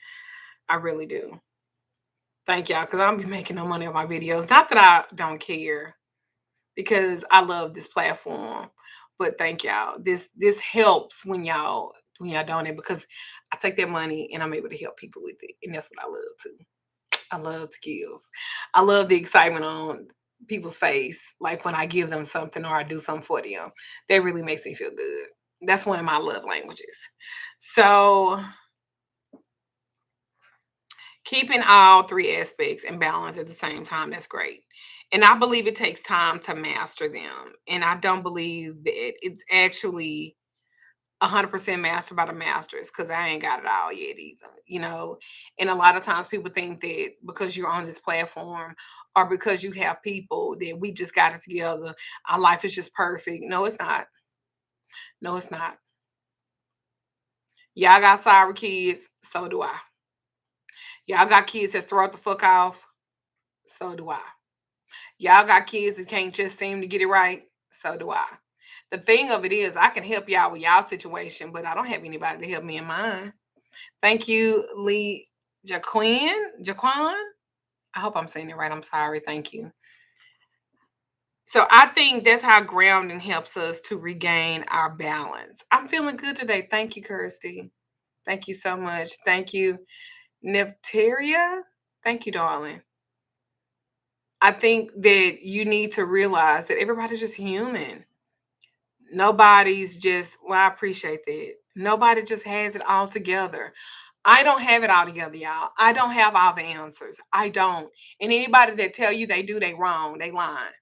I really do. Thank y'all. Because I'll be making no money on my videos. Not that I don't care, because I love this platform. But thank y'all. This helps when y'all donate, because I take that money and I'm able to help people with it. And that's what I love too. I love to give. I love the excitement on people's face, like when I give them something or I do something for them. That really makes me feel good. That's one of my love languages. So, keeping all three aspects in balance at the same time, that's great. And I believe it takes time to master them. And I don't believe that it's actually 100% mastered by the masters, because I ain't got it all yet either. And a lot of times people think that because you're on this platform or because you have people that we just got it together, our life is just perfect. No, it's not. No, it's not. Y'all got sorry kids, so do I. Y'all got kids that throw it the fuck off, so do I. Y'all got kids that can't just seem to get it right, so do I. The thing of it is, I can help y'all with y'all situation, but I don't have anybody to help me in mine. Thank you, Lee Jaquan. I hope I'm saying it right. I'm sorry. Thank you. So I think that's how grounding helps us to regain our balance. I'm feeling good today. Thank you, Kirsty. Thank you so much. Thank you, Nefteria. Thank you, darling. I think that you need to realize that everybody's just human. Nobody's just, well, I appreciate that. Nobody just has it all together. I don't have it all together, y'all. I don't have all the answers. I don't. And anybody that tell you they do, they wrong. They lying.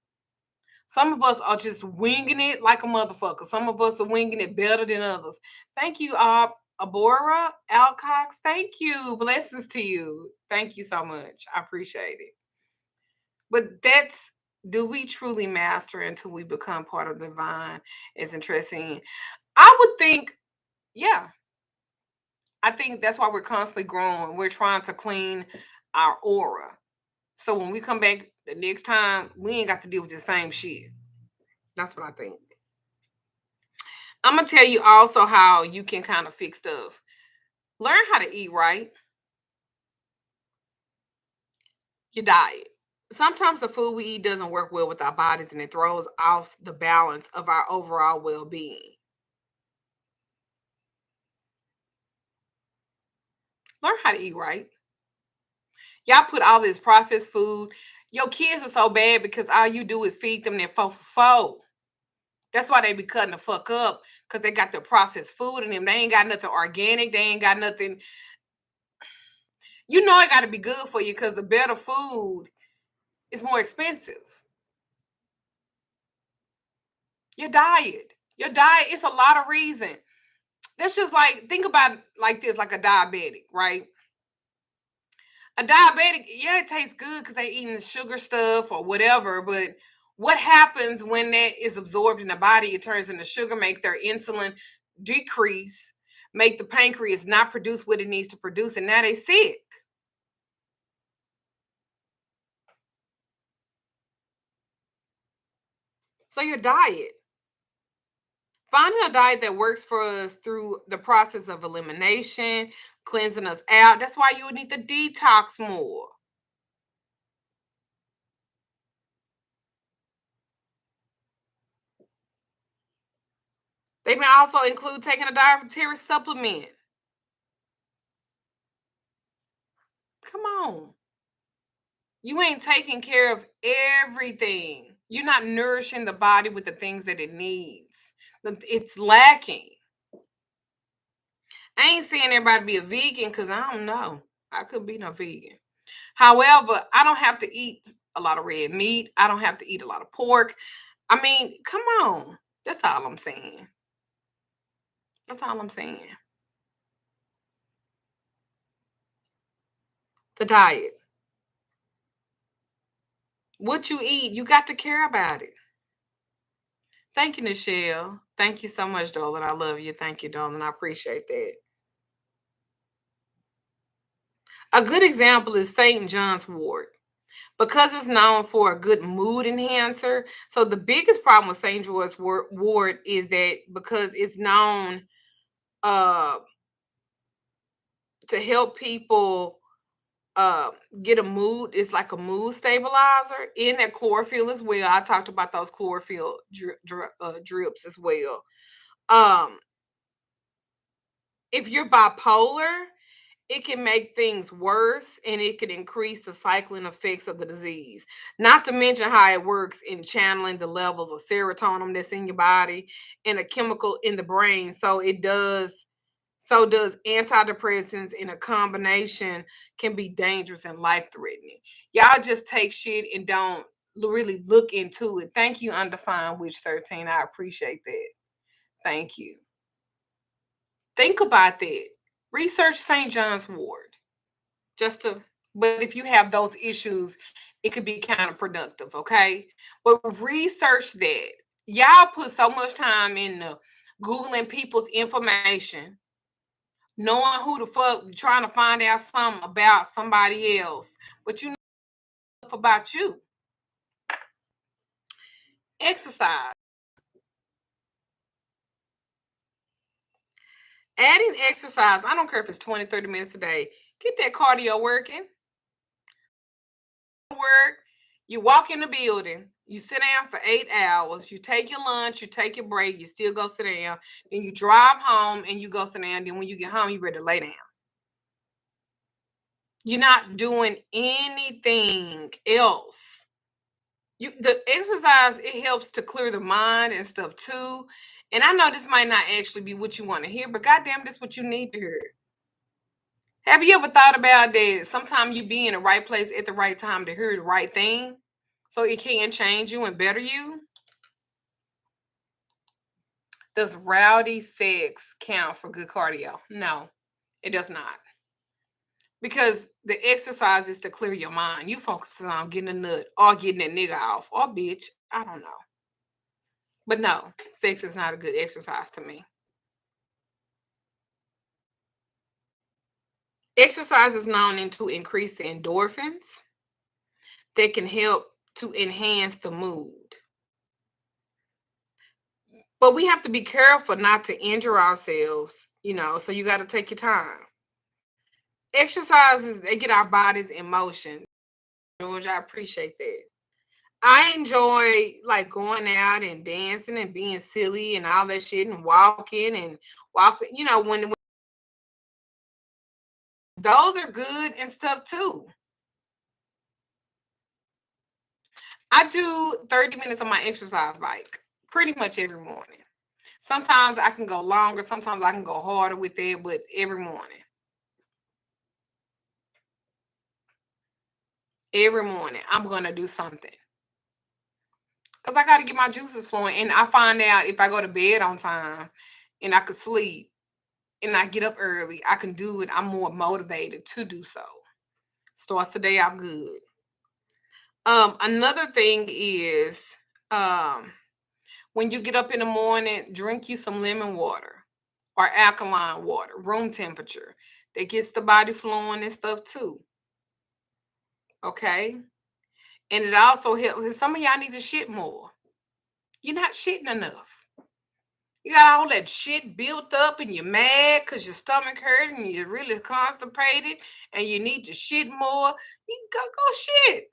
Some of us are just winging it like a motherfucker. Some of us are winging it better than others. Thank you, Abora Alcox. Thank you. Blessings to you. Thank you so much. I appreciate it. But do we truly master until we become part of the divine? Is interesting. I would think, yeah. I think that's why we're constantly growing. We're trying to clean our aura. So when we come back the next time, we ain't got to deal with the same shit. That's what I think. I'm going to tell you also how you can kind of fix stuff. Learn how to eat right. Your diet. Sometimes the food we eat doesn't work well with our bodies and it throws off the balance of our overall well being. Learn how to eat right. Y'all put all this processed food. Your kids are so bad because all you do is feed them their fo for fo. That's why they be cutting the fuck up, because they got the processed food in them. They ain't got nothing organic. They ain't got nothing. You know it got to be good for you, because the better food is more expensive. Your diet. Your diet, it's a lot of reason. That's just like, think about it like this, like a diabetic, right? A diabetic, yeah, it tastes good because they eating sugar stuff or whatever, but what happens when that is absorbed in the body? It turns into sugar, make their insulin decrease, make the pancreas not produce what it needs to produce, and now they sick. So your diet, finding a diet that works for us through the process of elimination, cleansing us out. That's why you would need to detox more. They may also include taking a dietary supplement. Come on. You ain't taking care of everything. You're not nourishing the body with the things that it needs. It's lacking. I ain't saying everybody be a vegan, because I don't know. I could be no vegan. However, I don't have to eat a lot of red meat. I don't have to eat a lot of pork. I mean, come on. That's all I'm saying. That's all I'm saying. The diet. What you eat, you got to care about it. Thank you, Nichelle. Thank you so much, darling. I love you. Thank you, darling. I appreciate that. A good example is St. John's wort because it's known for a good mood enhancer. So the biggest problem with St. George's wort is that because it's known uh, to help people uh, get a mood, it's like a mood stabilizer. In that chlorophyll as well. I talked about those chlorophyll drips as well. Um, if you're bipolar, it can make things worse and it can increase the cycling effects of the disease. Not to mention how it works in channeling the levels of serotonin that's in your body and a chemical in the brain. So does antidepressants in a combination can be dangerous and life-threatening. Y'all just take shit and don't really look into it. Thank you, Undefined Witch 13. I appreciate that. Thank you. Think about that. Research St. John's wort. Just to, but if you have those issues, it could be counterproductive, okay? But research that. Y'all put so much time into Googling people's information, knowing who the fuck, trying to find out something about somebody else, but you know enough about you. Exercise. Adding exercise, I don't care if it's 20, 30 minutes a day. Get that cardio working. Work, you walk in the building, you sit down for 8 hours, you take your lunch, you take your break, you still go sit down, then you drive home and you go sit down. Then when you get home, you ready to lay down. You're not doing anything else. The exercise, it helps to clear the mind and stuff too. And I know this might not actually be what you want to hear, but goddamn, this is what you need to hear. Have you ever thought about that? Sometimes you be in the right place at the right time to hear the right thing, so it can change you and better you. Does rowdy sex count for good cardio? No, it does not. Because the exercise is to clear your mind. You focus on getting a nut or getting that nigga off or bitch. I don't know. But no, sex is not a good exercise to me. Exercise is known to increase the endorphins that can help to enhance the mood. But we have to be careful not to injure ourselves, so you got to take your time. Exercises, they get our bodies in motion. George, I appreciate that. I enjoy like going out and dancing and being silly and all that shit and walking, when those are good and stuff too. I do 30 minutes on my exercise bike pretty much every morning. Sometimes I can go longer, sometimes I can go harder with it, but every morning. Every morning, I'm going to do something. Because I got to get my juices flowing. And I find out if I go to bed on time and I could sleep and I get up early, I can do it. I'm more motivated to do so. Starts the day out good. Another thing is when you get up in the morning, drink you some lemon water or alkaline water, room temperature. That gets the body flowing and stuff too. Okay? And it also helps. Some of y'all need to shit more. You're not shitting enough. You got all that shit built up and you're mad because your stomach hurt and you're really constipated and you need to shit more. You go shit.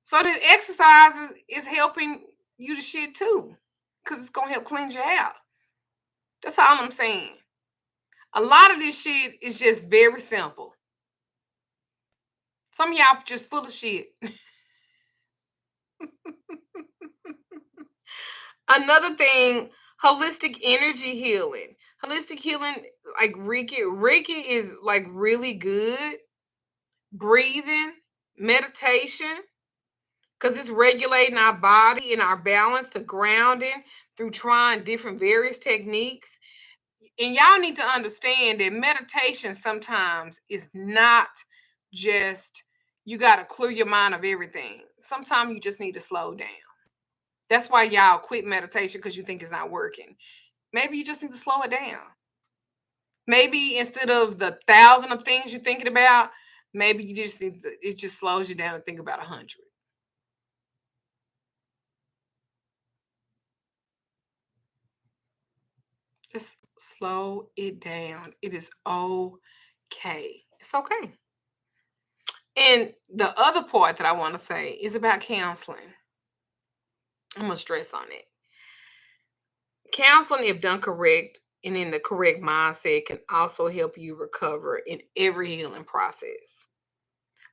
So that exercise is helping you to shit too. Because it's going to help cleanse you out. That's all I'm saying. A lot of this shit is just very simple. Some of y'all just full of shit. Another thing, holistic energy healing. Holistic healing, like Reiki is like really good. Breathing, meditation, because it's regulating our body and our balance to grounding through trying different various techniques. And y'all need to understand that meditation sometimes is not just you got to clear your mind of everything. Sometimes you just need to slow down. That's why y'all quit meditation because you think it's not working. Maybe you just need to slow it down. Maybe instead of the 1,000 of things you're thinking about, maybe you just need to, it just slows you down and think about 100. Just slow it down. It is okay. It's okay. And the other part that I want to say is about counseling. I'm going to stress on it. Counseling, if done correct and in the correct mindset, can also help you recover in every healing process.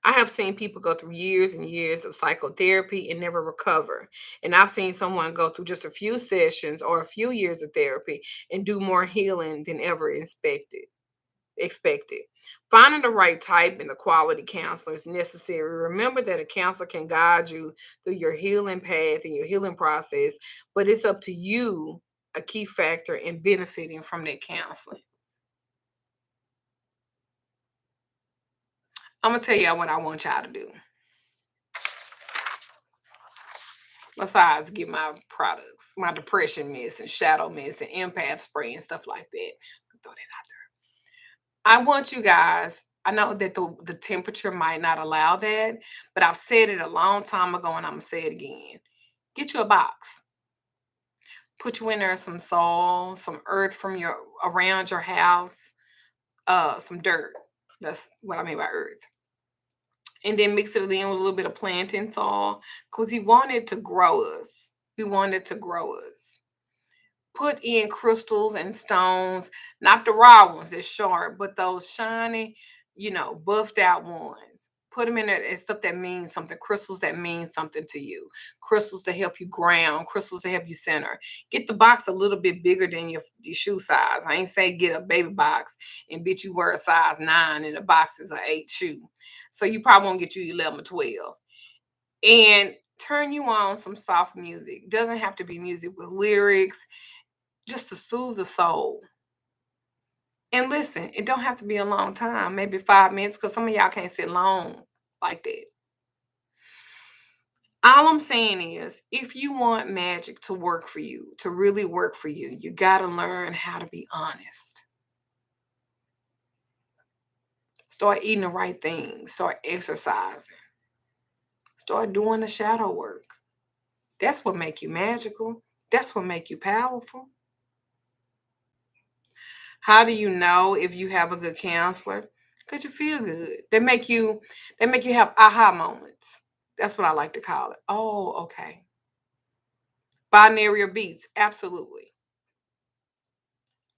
I have seen people go through years and years of psychotherapy and never recover. And I've seen someone go through just a few sessions or a few years of therapy and do more healing than ever expected. Finding the right type and the quality counselor is necessary. Remember that a counselor can guide you through your healing path and your healing process, but it's up to you, a key factor in benefiting from that counseling. I'm gonna tell y'all what I want y'all to do. Besides get my products, my depression mist and shadow mist and empath spray and stuff like that. Throw that out there. I want you guys, I know that the temperature might not allow that, but I've said it a long time ago and I'm gonna say it again. Get you a box. Put you in there some soil, some earth from your around your house, some dirt. That's what I mean by earth. And then mix it in with a little bit of planting soil because we want it to grow us. We want it to grow us. Put in crystals and stones, not the raw ones that's sharp, but those shiny, buffed out ones. Put them in there and stuff that means something, crystals that mean something to you, crystals to help you ground, crystals to help you center. Get the box a little bit bigger than your shoe size. I ain't say get a baby box and bitch you wear a size 9 and the box is an 8 shoe. So you probably won't get you 11 or 12. And turn you on some soft music. Doesn't have to be music with lyrics, just to soothe the soul. And listen, it don't have to be a long time, maybe 5 minutes, because some of y'all can't sit long like that. All I'm saying is, if you want magic to work for you, to really work for you, you got to learn how to be honest. Start eating the right things, start exercising, start doing the shadow work. That's what make you magical. That's what make you powerful. How do you know if you have a good counselor? Because you feel good. They make you have aha moments. That's what I like to call it. Oh, okay. Binary beats, absolutely.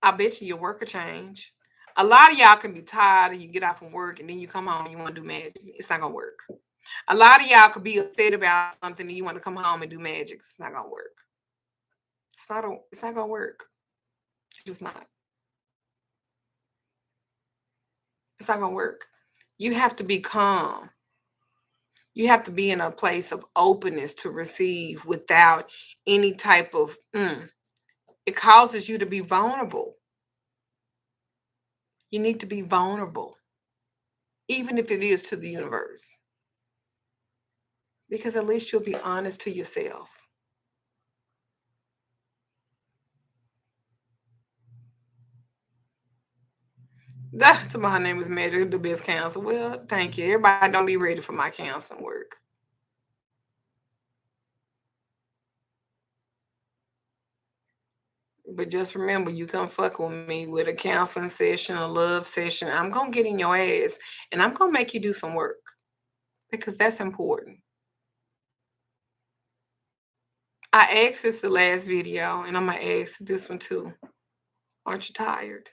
I bet you your work will change. A lot of y'all can be tired and you get out from work and then you come home and you want to do magic. It's not gonna work. A lot of y'all could be upset about something and you want to come home and do magic. It's not gonna work. It's not gonna work. It's just not. It's not gonna work. You have to be calm. You have to be in a place of openness to receive without any type of it causes you to be vulnerable. You need to be vulnerable, even if it is to the universe, because at least you'll be honest to yourself. That's my name is Magic, the best counselor. Well, thank you. Everybody don't be ready for my counseling work. But just remember, you come fuck with me with a counseling session, a love session, I'm gonna get in your ass and I'm gonna make you do some work because that's important. I asked this the last video and I'm gonna ask this one too. Aren't you tired?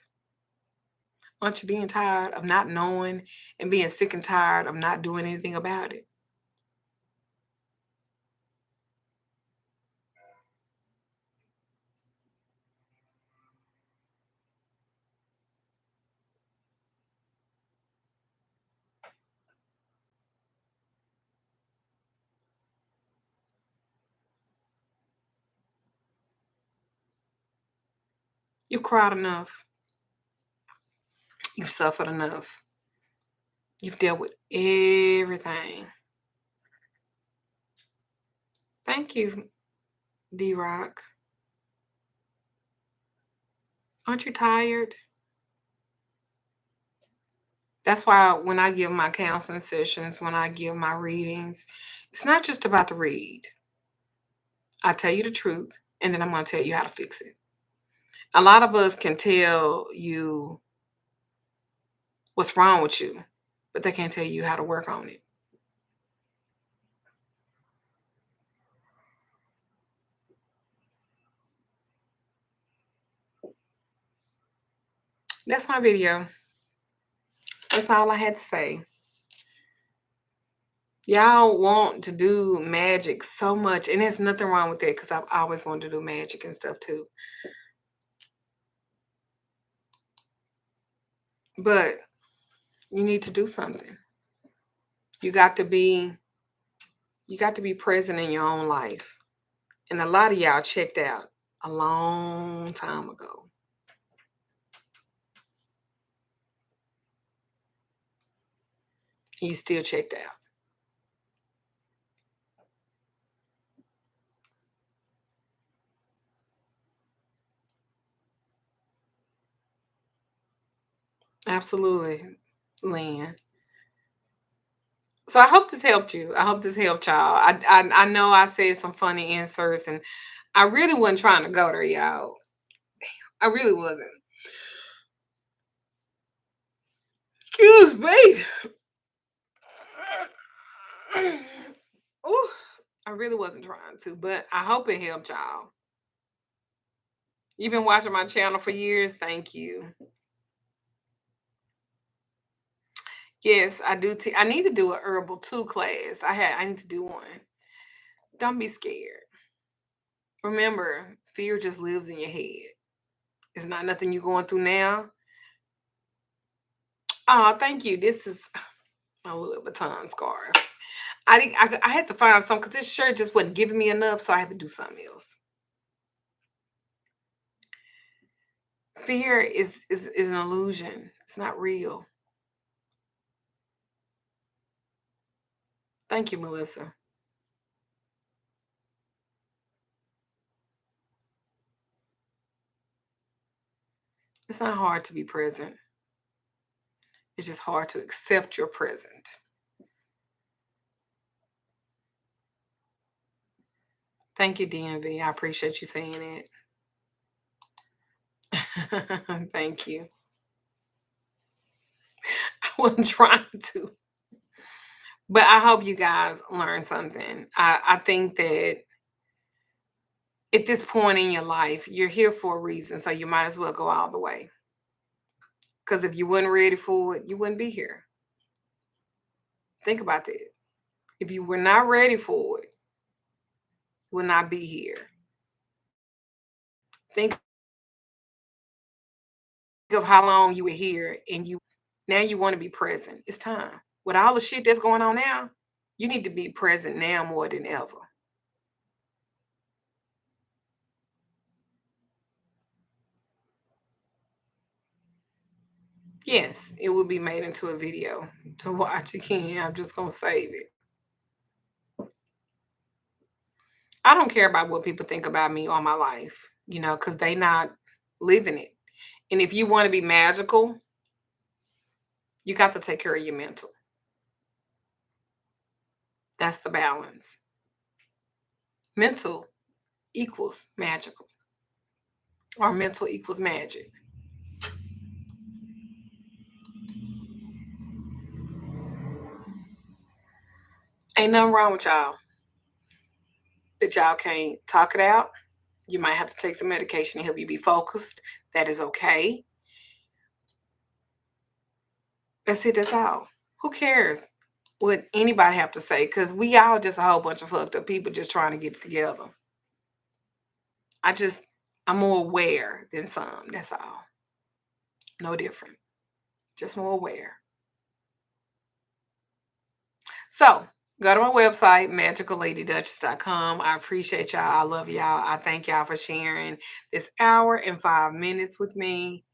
Aren't you being tired of not knowing and being sick and tired of not doing anything about it? You've cried enough. You've suffered enough. You've dealt with everything. Thank you. D-Rock, aren't you tired? That's why when I give my counseling sessions, when I give my readings, it's not just about the read. I tell you the truth, and then I'm going to tell you how to fix it. A lot of us can tell you what's wrong with you, but they can't tell you how to work on it. That's my video. That's all I had to say. Y'all want to do magic so much, and there's nothing wrong with that because I've always wanted to do magic and stuff too. But you need to do something. You got to be present in your own life. And a lot of y'all checked out a long time ago. And you still checked out. Absolutely, Lynn. So I hope this helped you. I hope this helped y'all. I know I said some funny inserts, and I really wasn't trying to go there, y'all. I really wasn't. Excuse me. Ooh, I really wasn't trying to, but I hope it helped y'all. You've been watching my channel for years. Thank you. Yes, I do. I need to do a herbal 2 class. I need to do one. Don't be scared. Remember, fear just lives in your head. It's not nothing you're going through now. Oh, thank you. This is my Louis Vuitton scarf. I had to find some because this shirt just wasn't giving me enough, so I had to do something else. Fear is an illusion. It's not real. Thank you, Melissa. It's not hard to be present. It's just hard to accept your present. Thank you, DMV. I appreciate you saying it. Thank you. I wasn't trying to. But I hope you guys learned something. I think that at this point in your life, you're here for a reason, so you might as well go all the way. Because if you weren't ready for it, you wouldn't be here. Think about that. If you were not ready for it, you would not be here. Think of how long you were here and now you want to be present. It's time. With all the shit that's going on now, you need to be present now more than ever. Yes, it will be made into a video to watch again. I'm just going to save it. I don't care about what people think about me or my life, because they not living it. And if you want to be magical, you got to take care of your mental. That's the balance. Mental equals magical, or mental equals magic. Ain't nothing wrong with y'all. That y'all can't talk it out. You might have to take some medication to help you be focused. That is okay. That's it. That's all. Who cares what anybody have to say? Because we all just a whole bunch of fucked up people just trying to get it together. I'm more aware than some. That's all. No different. Just more aware. So go to my website, magicalLadyDuchess.com. I appreciate y'all. I love y'all. I thank y'all for sharing this hour and 5 minutes with me.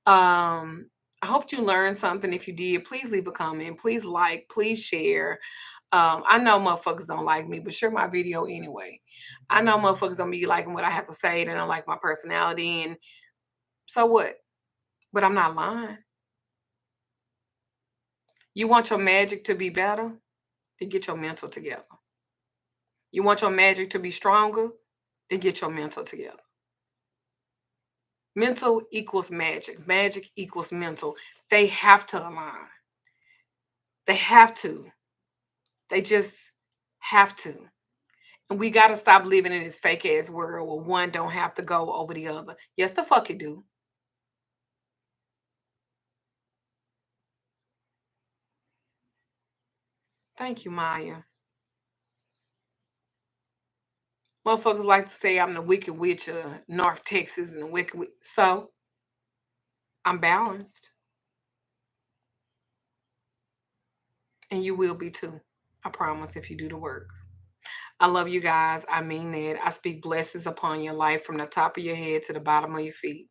I hope you learned something. If you did, please leave a comment. Please like, please share. I know motherfuckers don't like me, but share my video anyway. I know motherfuckers don't be liking what I have to say. They don't like my personality. And so what? But I'm not lying. You want your magic to be better? Then get your mental together. You want your magic to be stronger? Then get your mental together. Mental equals magic. Magic equals mental. They have to align. They have to. They just have to. And we got to stop living in this fake ass world where one don't have to go over the other. Yes, the fuck it do. Thank you, Maya. Motherfuckers like to say I'm the wicked witch of North Texas and the wicked witch. So I'm balanced. And you will be too. I promise if you do the work. I love you guys. I mean that. I speak blessings upon your life from the top of your head to the bottom of your feet.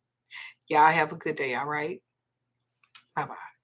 Y'all have a good day, all right? Bye bye.